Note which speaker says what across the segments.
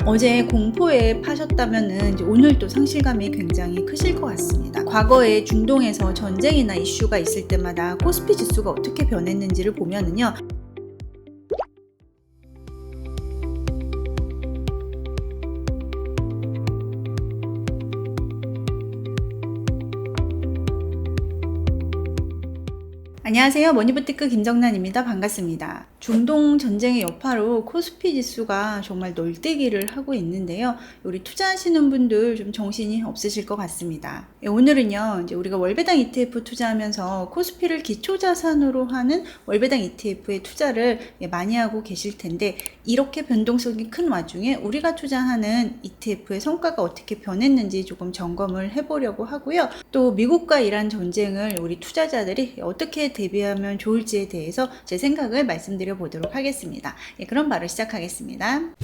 Speaker 1: 어제 공포에 파셨다면은 이제 오늘 또 상실감이 굉장히 크실 것 같습니다. 과거에 중동에서 전쟁이나 이슈가 있을 때마다 코스피 지수가 어떻게 변했는지를 보면은요. 안녕하세요. 머니부티크 김정란입니다. 반갑습니다. 중동 전쟁의 여파로 코스피 지수가 정말 널뛰기를 하고 있는데요. 우리 투자하시는 분들 좀 정신이 없으실 것 같습니다. 오늘은요, 이제 우리가 월배당 ETF 투자하면서 코스피를 기초자산으로 하는 월배당 ETF에 투자를 많이 하고 계실 텐데, 이렇게 변동성이 큰 와중에 우리가 투자하는 ETF의 성과가 어떻게 변했는지 조금 점검을 해보려고 하고요. 또 미국과 이란 전쟁을 우리 투자자들이 어떻게 대비하면 좋을지에 대해서 제 생각을 말씀드려 보도록 하겠습니다. 그럼 바로 시작하겠습니다.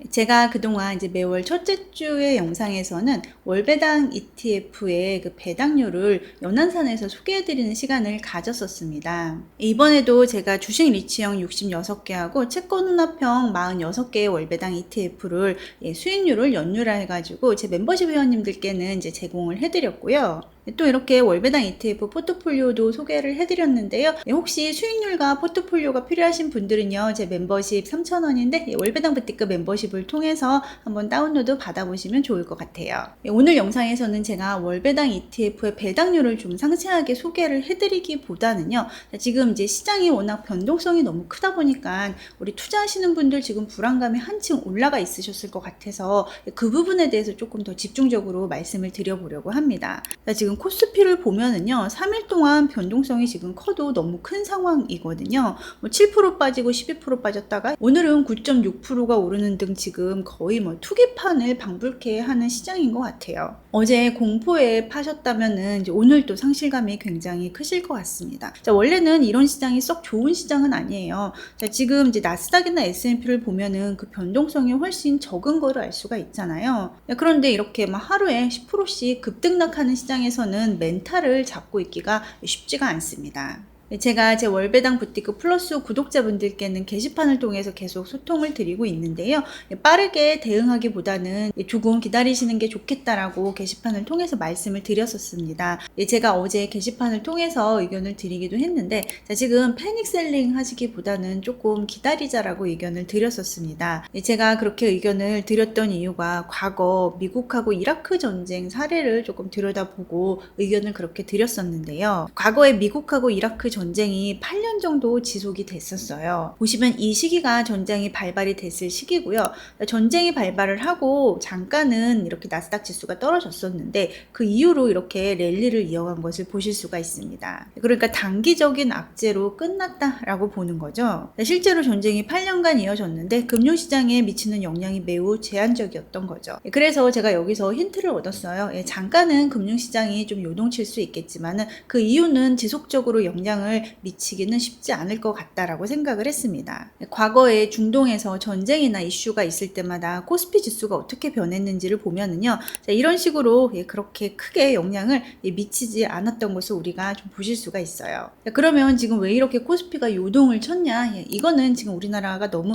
Speaker 1: 제가 그동안 이제 매월 첫째 주의 영상에서는 월배당 ETF의 그 배당률을 연한산에서 소개해드리는 시간을 가졌었습니다. 이번에도 제가 주식 리치형 66개하고 채권 혼합형 46개의 월배당 ETF를 수익률을 연율해가지고 제 멤버십 회원님들께는 이제 제공을 해드렸고요. 또 이렇게 월배당 ETF 포트폴리오도 소개를 해드렸는데요. 혹시 수익률과 포트폴리오가 필요하신 분들은요, 제 멤버십 3,000원인데 월배당 부티크 멤버십을 통해서 한번 다운로드 받아보시면 좋을 것 같아요. 오늘 영상에서는 제가 월배당 ETF의 배당률을 좀 상세하게 소개를 해드리기보다는요, 지금 이제 시장이 워낙 변동성이 너무 크다 보니까 우리 투자하시는 분들 지금 불안감이 한층 올라가 있으셨을 것 같아서 그 부분에 대해서 조금 더 집중적으로 말씀을 드려보려고 합니다. 지금 코스피를 보면은요, 3일 동안 변동성이 지금 커도 너무 큰 상황이거든요. 7% 빠지고 12% 빠졌다가 오늘은 9.6%가 오르는 등 지금 거의 투기판을 방불케 하는 시장인 것 같아요. 어제 공포에 파셨다면은 이제 오늘 또 상실감이 굉장히 크실 것 같습니다. 원래는 이런 시장이 썩 좋은 시장은 아니에요. 지금 이제 나스닥이나 S&P를 보면은 그 변동성이 훨씬 적은 거를 알 수가 있잖아요. 그런데 이렇게 하루에 10%씩 급등락하는 시장에서는 멘탈을 잡고 있기가 쉽지가 않습니다. 제가 제 월배당 부티크 플러스 구독자분들께는 게시판을 통해서 계속 소통을 드리고 있는데요. 빠르게 대응하기보다는 조금 기다리시는 게 좋겠다라고 게시판을 통해서 말씀을 드렸었습니다. 제가 어제 게시판을 통해서 의견을 드리기도 했는데, 지금 패닉셀링 하시기보다는 조금 기다리자라고 의견을 드렸었습니다. 제가 그렇게 의견을 드렸던 이유가 과거 미국하고 이라크 전쟁 사례를 조금 들여다보고 의견을 그렇게 드렸었는데요. 과거에 미국하고 이라크 전쟁이 8년 정도 지속이 됐었어요. 보시면 이 시기가 전쟁이 발발이 됐을 시기고요. 전쟁이 발발을 하고 잠깐은 이렇게 나스닥 지수가 떨어졌었는데 그 이후로 이렇게 랠리를 이어간 것을 보실 수가 있습니다. 그러니까 단기적인 악재로 끝났다라고 보는 거죠. 실제로 전쟁이 8년간 이어졌는데 금융시장에 미치는 영향이 매우 제한적이었던 거죠. 그래서 제가 여기서 힌트를 얻었어요. 잠깐은 금융시장이 좀 요동칠 수 있겠지만은 그 이유는 지속적으로 영향을 미치기는 쉽지 않을 것 같다라고 생각을 했습니다. 과거에 중동에서 전쟁이나 이슈가 있을 때마다 코스피 지수가 어떻게 변했는지를 보면은요, 이런 식으로 그렇게 크게 영향을 미치지 않았던 것을 우리가 좀 보실 수가 있어요. 그러면 지금 왜 이렇게 코스피가 요동을 쳤냐? 이거는 지금 우리나라가 너무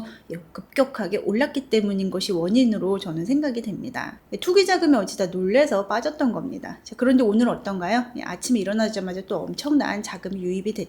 Speaker 1: 급격하게 올랐기 때문인 것이 원인으로 저는 생각이 됩니다. 투기 자금이 어찌다 놀래서 빠졌던 겁니다. 그런데 오늘 어떤가요? 아침에 일어나자마자 또 엄청난 자금이 유입이 됐죠.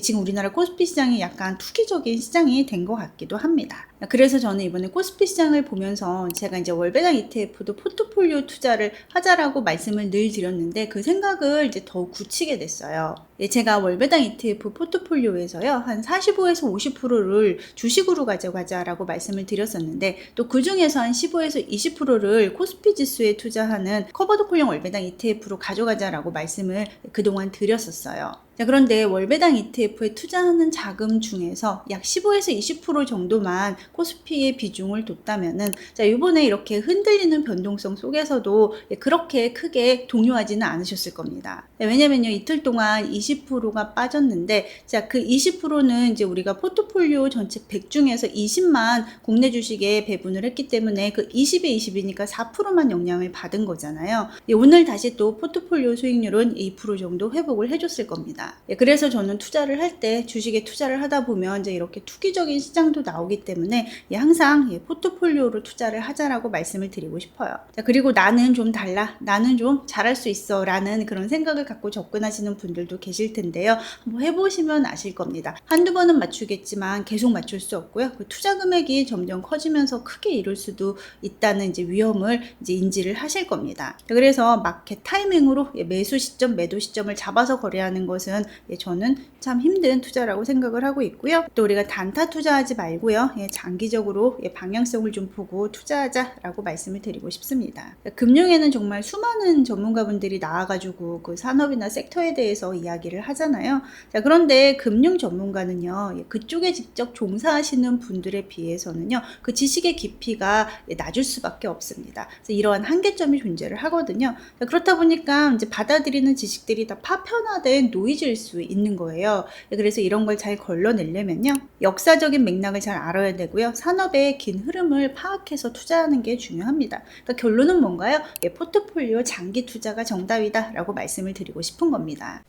Speaker 1: 지금 우리나라 코스피 시장이 약간 투기적인 시장이 된 것 같기도 합니다. 그래서 저는 이번에 코스피 시장을 보면서 제가 이제 월배당 ETF도 포트폴리오 투자를 하자라고 말씀을 늘 드렸는데 그 생각을 이제 더욱 굳히게 됐어요. 제가 월배당 ETF 포트폴리오에서요, 한 45에서 50%를 주식으로 가져가자라고 말씀을 드렸었는데 또 그 중에서 한 15에서 20%를 코스피 지수에 투자하는 커버드콜형 월배당 ETF로 가져가자라고 말씀을 그동안 드렸었어요. 그런데 월배당 ETF에 투자하는 자금 중에서 약 15에서 20% 정도만 코스피의 비중을 뒀다면은 이번에 이렇게 흔들리는 변동성 속에서도 그렇게 크게 동요하지는 않으셨을 겁니다. 왜냐면요, 이틀 동안 20%가 빠졌는데 그 20%는 이제 우리가 포트폴리오 전체 100 중에서 20만 국내 주식에 배분을 했기 때문에 그 20에 20이니까 4%만 영향을 받은 거잖아요. 오늘 다시 또 포트폴리오 수익률은 2% 정도 회복을 해줬을 겁니다. 그래서 저는 투자를 할 때 주식에 투자를 하다 보면 이제 이렇게 투기적인 시장도 나오기 때문에 때문에 항상 포트폴리오로 투자를 하자라고 말씀을 드리고 싶어요. 자, 그리고 나는 좀 달라, 나는 좀 잘할 수 있어 라는 그런 생각을 갖고 접근하시는 분들도 계실 텐데요. 한번 해보시면 아실 겁니다. 한두 번은 맞추겠지만 계속 맞출 수 없고요. 그 투자 금액이 점점 커지면서 크게 이룰 수도 있다는 위험을 인지를 하실 겁니다. 그래서 마켓 타이밍으로 매수 시점, 매도 시점을 잡아서 거래하는 것은 저는 참 힘든 투자라고 생각을 하고 있고요. 또 우리가 단타 투자하지 말고요. 장기적으로 방향성을 좀 보고 투자하자라고 말씀을 드리고 싶습니다. 금융에는 정말 수많은 전문가분들이 나와가지고 그 산업이나 섹터에 대해서 이야기를 하잖아요. 자, 그런데 금융 전문가는요, 그쪽에 직접 종사하시는 분들에 비해서는요, 그 지식의 깊이가 낮을 수밖에 없습니다. 그래서 이러한 한계점이 존재를 하거든요. 자, 그렇다 보니까 이제 받아들이는 지식들이 다 파편화된 노이즈일 수 있는 거예요. 그래서 이런 걸 잘 걸러내려면요, 역사적인 맥락을 잘 알아야 되고요, 산업의 긴 흐름을 파악해서 투자하는 게 중요합니다. 그러니까 결론은 뭔가요? 포트폴리오 장기 투자가 정답이다 라고 말씀을 드리고 싶은 겁니다.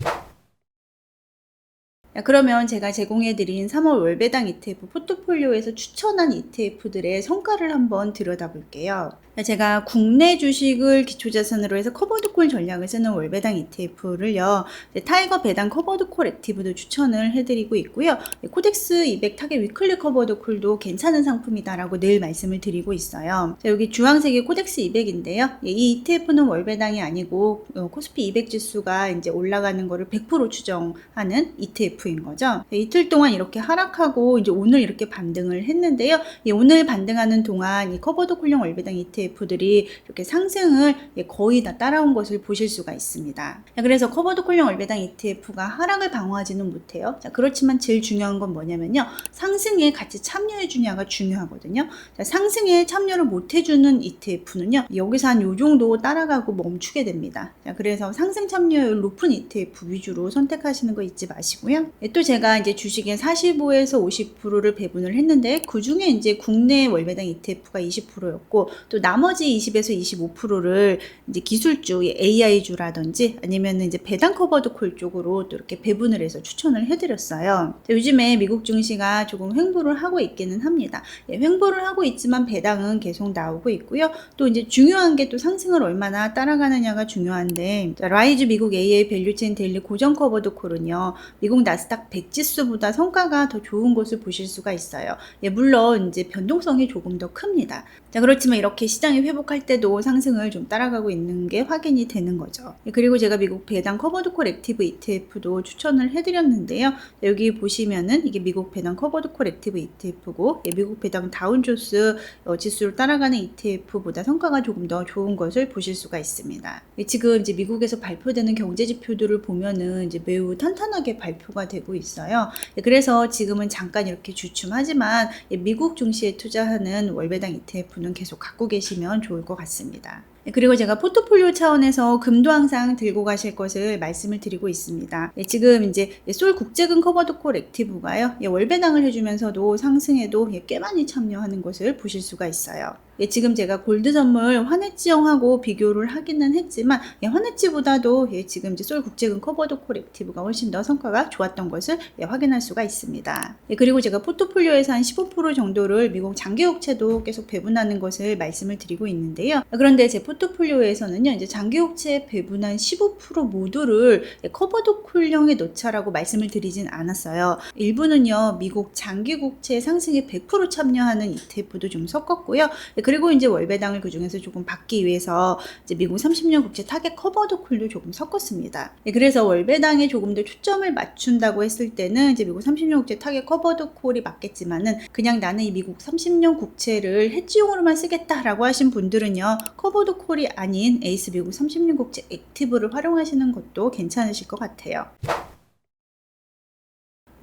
Speaker 1: 그러면 제가 제공해드린 3월 월배당 ETF 포트폴리오에서 추천한 ETF들의 성과를 한번 들여다볼게요. 제가 국내 주식을 기초자산으로 해서 커버드콜 전략을 쓰는 월배당 ETF를요, 타이거 배당 커버드콜 액티브도 추천을 해드리고 있고요. 코덱스 200 타겟 위클리 커버드콜도 괜찮은 상품이다라고 늘 말씀을 드리고 있어요. 자, 여기 주황색이 코덱스 200인데요. 이 ETF는 월배당이 아니고 코스피 200 지수가 이제 올라가는 거를 100% 추정하는 ETF인 거죠. 이틀 동안 이렇게 하락하고 이제 오늘 이렇게 반등을 했는데요. 오늘 반등하는 동안 이 커버드콜형 월배당 ETF들이 이렇게 상승을 거의 다 따라온 것을 보실 수가 있습니다. 그래서 커버드콜형 월배당 ETF가 하락을 방어하지는 못해요. 자, 그렇지만 제일 중요한 건 뭐냐면요, 상승에 같이 참여해 주냐가 중요하거든요. 자, 상승에 참여를 못 해주는 ETF는요, 여기서 한 요 정도 따라가고 멈추게 됩니다. 자, 그래서 상승 참여율 높은 ETF 위주로 선택하시는 거 잊지 마시고요. 또 제가 이제 주식의 45에서 50%를 배분을 했는데, 그 중에 이제 국내 월배당 ETF가 20%였고, 또 나머지 20에서 25%를 이제 기술주, AI주라든지 아니면 이제 배당 커버드콜 쪽으로 또 이렇게 배분을 해서 추천을 해드렸어요. 요즘에 미국 증시가 조금 횡보를 하고 있기는 합니다. 횡보를 하고 있지만 배당은 계속 나오고 있고요. 또 이제 중요한 게 또 상승을 얼마나 따라가느냐가 중요한데, 라이즈 미국 AA 밸류체인 데일리 고정 커버드콜은요, 미국 나스닥 100 지수보다 성과가 더 좋은 것을 보실 수가 있어요. 물론 이제 변동성이 조금 더 큽니다. 자, 그렇지만 이렇게 시장이 회복할 때도 상승을 좀 따라가고 있는 게 확인이 되는 거죠. 그리고 제가 미국 배당 커버드콜 액티브 ETF도 추천을 해드렸는데요. 여기 보시면은 이게 미국 배당 커버드콜 액티브 ETF고, 미국 배당 다운존스 지수를 따라가는 ETF보다 성과가 조금 더 좋은 것을 보실 수가 있습니다. 지금 이제 미국에서 발표되는 경제 지표들을 보면은 이제 매우 탄탄하게 발표가 되고 있어요. 그래서 지금은 잠깐 이렇게 주춤하지만 미국 증시에 투자하는 월배당 ETF는 계속 갖고 계시면 좋을 것 같습니다. 그리고 제가 포트폴리오 차원에서 금도 항상 들고 가실 것을 말씀을 드리고 있습니다. 지금 이제 솔 국제금 커버드콜 액티브가요, 월배당을 해주면서도 상승에도 꽤 많이 참여하는 것을 보실 수가 있어요. 지금 제가 골드 선물 환해지형하고 비교를 하기는 했지만, 환해지보다도 지금 이제 솔 국제금 커버드콜 액티브가 훨씬 더 성과가 좋았던 것을 확인할 수가 있습니다. 그리고 제가 포트폴리오에서 한 15% 정도를 미국 장기국채도 계속 배분하는 것을 말씀을 드리고 있는데요. 그런데 제 포트폴리오에서는요, 이제 장기국채 배분한 15% 모두를 커버드콜형에 넣자라고 말씀을 드리진 않았어요. 일부는요, 미국 장기국채 상승에 100% 참여하는 ETF도 좀 섞었고요. 그리고 이제 월배당을 그 중에서 조금 받기 위해서 이제 미국 30년 국채 타겟 커버드콜도 조금 섞었습니다. 그래서 월배당에 조금 더 초점을 맞춘다고 했을 때는 이제 미국 30년 국채 타겟 커버드콜이 맞겠지만은, 그냥 나는 이 미국 30년 국채를 해지용으로만 쓰겠다라고 하신 분들은요, 커버드콜이 아닌 에이스 미국 30년 국채 액티브를 활용하시는 것도 괜찮으실 것 같아요.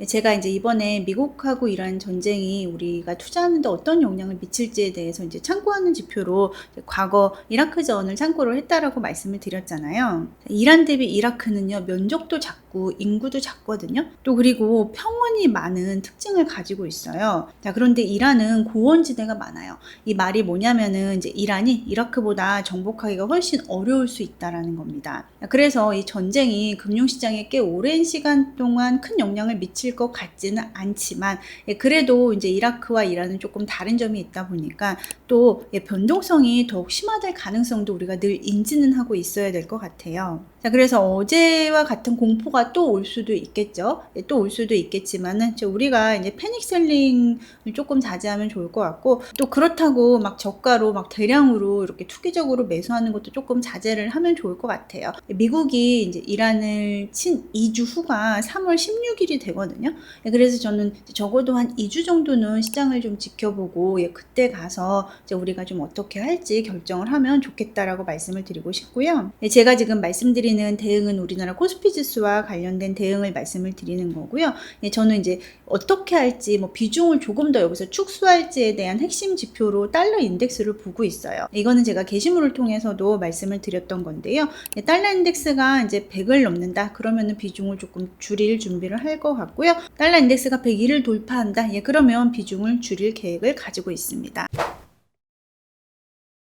Speaker 1: 제가 이제 이번에 미국하고 이란 전쟁이 우리가 투자하는데 어떤 영향을 미칠지에 대해서 이제 참고하는 지표로 과거 이라크전을 참고를 했다라고 말씀을 드렸잖아요. 이란 대비 이라크는요, 면적도 작고 작고 인구도 작거든요. 또 그리고 평원이 많은 특징을 가지고 있어요. 자, 그런데 이란은 고원지대가 많아요. 이 말이 뭐냐면은 이제 이란이 이라크보다 정복하기가 훨씬 어려울 수 있다라는 겁니다. 그래서 이 전쟁이 금융시장에 꽤 오랜 시간 동안 큰 영향을 미칠 것 같지는 않지만 그래도 이제 이라크와 이란은 조금 다른 점이 있다 보니까 또 변동성이 더욱 심화될 가능성도 우리가 늘 인지는 하고 있어야 될 것 같아요. 자, 그래서 어제와 같은 공포가 또 올 수도 있겠죠. 또 올 수도 있겠지만은 우리가 이제 패닉셀링을 조금 자제하면 좋을 것 같고, 또 그렇다고 막 저가로 막 대량으로 이렇게 투기적으로 매수하는 것도 조금 자제를 하면 좋을 것 같아요. 미국이 이제 이란을 친 2주 후가 3월 16일이 되거든요. 그래서 저는 적어도 한 2주 정도는 시장을 좀 지켜보고 그때 가서 이제 우리가 좀 어떻게 할지 결정을 하면 좋겠다라고 말씀을 드리고 싶고요. 제가 지금 말씀드리는 대응은 우리나라 코스피 지수와 관련된 대응을 말씀을 드리는 거고요. 저는 이제 어떻게 할지 뭐 비중을 조금 더 여기서 축소할지에 대한 핵심 지표로 달러 인덱스를 보고 있어요. 이거는 제가 게시물을 통해서도 말씀을 드렸던 건데요. 달러 인덱스가 이제 100을 넘는다 그러면은 비중을 조금 줄일 준비를 할 것 같고요. 달러 인덱스가 101을 돌파한다 그러면 비중을 줄일 계획을 가지고 있습니다.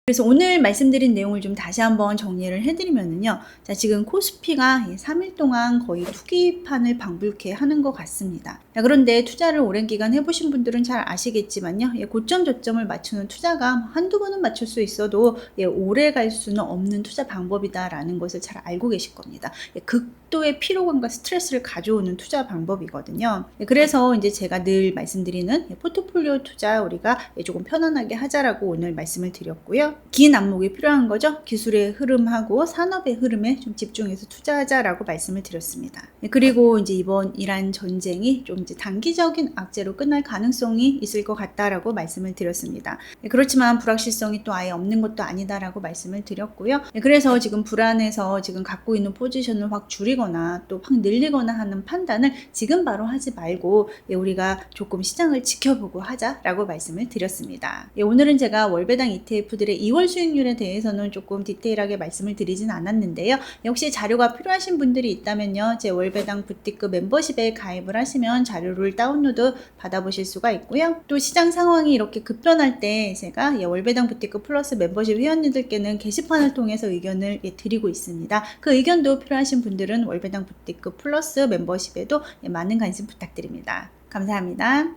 Speaker 1: 그래서 오늘 말씀드린 내용을 좀 다시 한번 정리를 해드리면요. 자, 지금 코스피가 3일 동안 거의 투기판을 방불케 하는 것 같습니다. 자, 그런데 투자를 오랜 기간 해보신 분들은 잘 아시겠지만요. 고점 저점을 맞추는 투자가 한두 번은 맞출 수 있어도 오래 갈 수는 없는 투자 방법이다라는 것을 잘 알고 계실 겁니다. 극도의 피로감과 스트레스를 가져오는 투자 방법이거든요. 그래서 이제 제가 늘 말씀드리는 포트폴리오 투자 우리가 조금 편안하게 하자라고 오늘 말씀을 드렸고요. 긴 안목이 필요한 거죠. 기술의 흐름하고 산업의 흐름에 좀 집중해서 투자하자라고 말씀을 드렸습니다. 그리고 이제 이번 이란 전쟁이 좀 이제 단기적인 악재로 끝날 가능성이 있을 것 같다라고 말씀을 드렸습니다. 그렇지만 불확실성이 또 아예 없는 것도 아니다라고 말씀을 드렸고요. 그래서 지금 불안해서 지금 갖고 있는 포지션을 확 줄이거나 또 확 늘리거나 하는 판단을 지금 바로 하지 말고 우리가 조금 시장을 지켜보고 하자라고 말씀을 드렸습니다. 오늘은 제가 월배당 ETF들의 2월 수익률에 대해서는 조금 디테일하게 말씀을 드리진 않았는데요. 혹시 자료가 필요하신 분들이 있다면요. 제 월배당 부티크 멤버십에 가입을 하시면 자료를 다운로드 받아보실 수가 있고요. 또 시장 상황이 이렇게 급변할 때 제가 월배당 부티크 플러스 멤버십 회원님들께는 게시판을 통해서 의견을 드리고 있습니다. 그 의견도 필요하신 분들은 월배당 부티크 플러스 멤버십에도 많은 관심 부탁드립니다. 감사합니다.